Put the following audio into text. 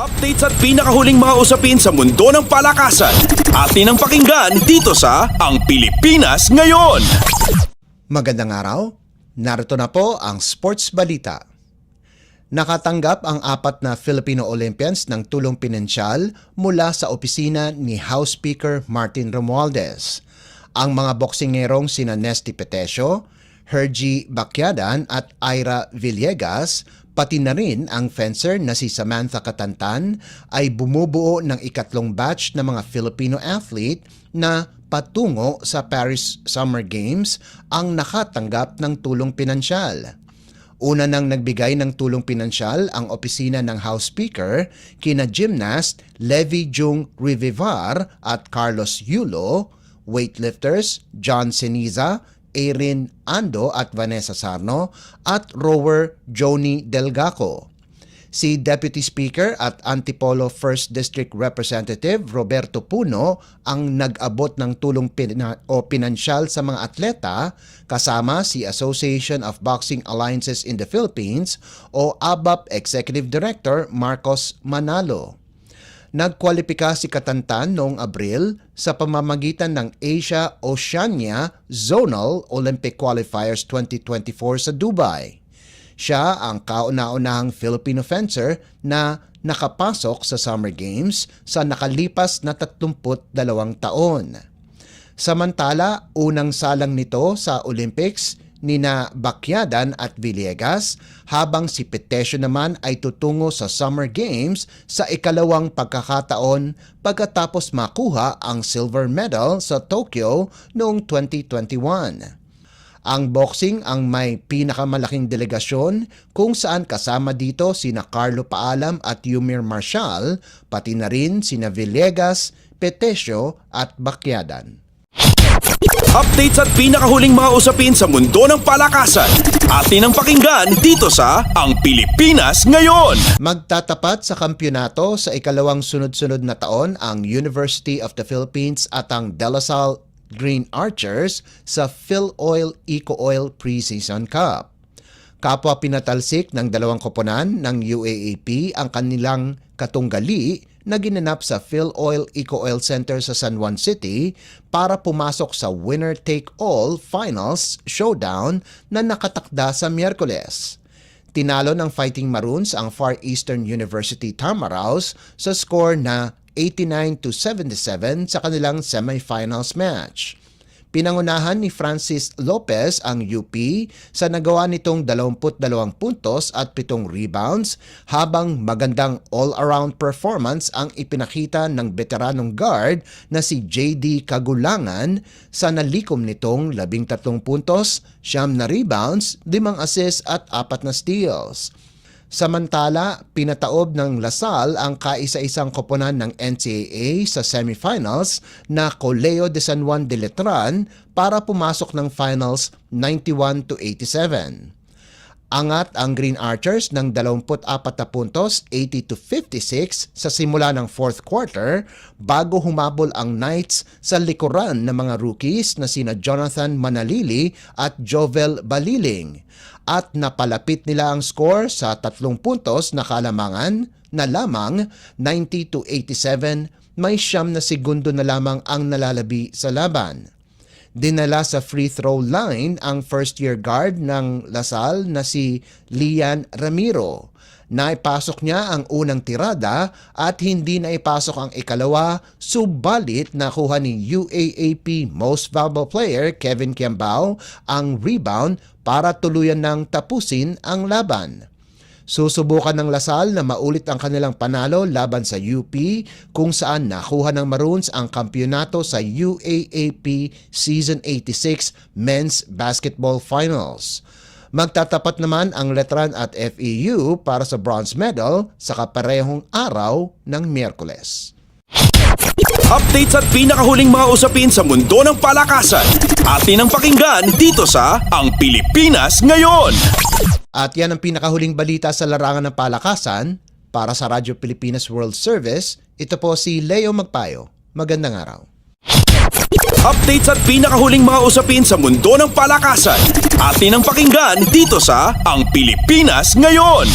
Updates at pinakahuling mga usapin sa mundo ng palakasan. Atin ang pakinggan dito sa Ang Pilipinas Ngayon. Magandang araw. Narito na po ang sports balita. Nakatanggap ang 4 na Filipino Olympians ng tulong pinansyal mula sa opisina ni House Speaker Martin Romualdez. Ang mga boksingerong sina Nesty Petesio, Hergy Bacquiadan at Ira Villegas, pati na rin ang fencer na si Samantha Catantan ay bumubuo ng ikatlong batch ng mga Filipino athlete na patungo sa Paris Summer Games ang nakatanggap ng tulong pinansyal. Una nang nagbigay ng tulong pinansyal ang opisina ng House Speaker kina gymnast Levi Jung Rivivar at Carlos Yulo, weightlifters John Ceniza, Erin Ando at Vanessa Sarno at rower Joni Delgaco. Si Deputy Speaker at Antipolo 1st District Representative Roberto Puno ang nag-abot ng tulong pinansyal sa mga atleta kasama si Association of Boxing Alliances in the Philippines o ABAP Executive Director Marcos Manalo. Nagkwalipika si Catantan noong Abril sa pamamagitan ng Asia-Oceania Zonal Olympic Qualifiers 2024 sa Dubai. Siya ang kauna-unahang Filipino fencer na nakapasok sa Summer Games sa nakalipas na 32 taon. Samantala, unang salang nito sa Olympics nina Bacquiadan at Villegas, habang si Petesio naman ay tutungo sa Summer Games sa ikalawang pagkakataon pagkatapos makuha ang silver medal sa Tokyo noong 2021. Ang boxing ang may pinakamalaking delegasyon kung saan kasama dito sina Carlo Paalam at Yumir Marshall, pati na rin sina Villegas, Petesio at Bacquiadan. Updates at pinakahuling mga usapin sa mundo ng palakasan. Atin ang pakinggan dito sa Ang Pilipinas Ngayon. Magtatapat sa kampyonato sa ikalawang sunod-sunod na taon ang University of the Philippines at ang De La Salle Green Archers sa PhilOil Eco-Oil Preseason Cup. Kapwa pinatalsik ng dalawang koponan ng UAAP ang kanilang katunggali na ginanap sa PhilOil Eco-Oil Center sa San Juan City para pumasok sa winner-take-all finals showdown na nakatakda sa Miyerkules. Tinalo ng Fighting Maroons ang Far Eastern University Tamaraws sa score na 89-77 sa kanilang semifinals match. Pinangunahan ni Francis Lopez ang UP sa nagawa nitong 22 puntos at 7 rebounds, habang magandang all-around performance ang ipinakita ng veteranong guard na si JD Kagulangan sa nalikom nitong 13 puntos, 9 na rebounds, 5 assists at 4 na steals. Samantala, pinataob ng Lasal ang kaisa-isang koponan ng NCAA sa semifinals na Colegio de San Juan de Letran para pumasok ng finals 91-87. Angat ang Green Archers ng 24 na puntos, 80-56 sa simula ng fourth quarter bago humabol ang Knights sa likuran ng mga rookies na sina Jonathan Manalili at Jovel Baliling. At napalapit nila ang score sa 3 puntos na kalamangan na lamang 90-87, may 9 na segundo na lamang ang nalalabi sa laban. Dinala sa free throw line ang first-year guard ng Lasal na si Lian Ramiro. Naipasok niya ang unang tirada at hindi na ipasok ang ikalawa, subalit nakuha ni UAAP Most Valuable Player Kevin Kiambao ang rebound para tuluyan ng tapusin ang laban. Susubukan ng Lasal na maulit ang kanilang panalo laban sa UP kung saan nakuha ng Maroons ang kampyonato sa UAAP Season 86 Men's Basketball Finals. Magtatapat naman ang Letran at FEU para sa bronze medal sa kaparehong araw ng Miyerkules. Updates at pinakahuling mga usapin sa mundo ng palakasan. Atin ang pakinggan dito sa Ang Pilipinas Ngayon. At yan ang pinakahuling balita sa larangan ng palakasan. Para sa Radyo Pilipinas World Service, ito po si Leo Magpayo. Magandang araw. Updates at pinakahuling mga usapin sa mundo ng palakasan. Atin ang pakinggan dito sa Ang Pilipinas Ngayon.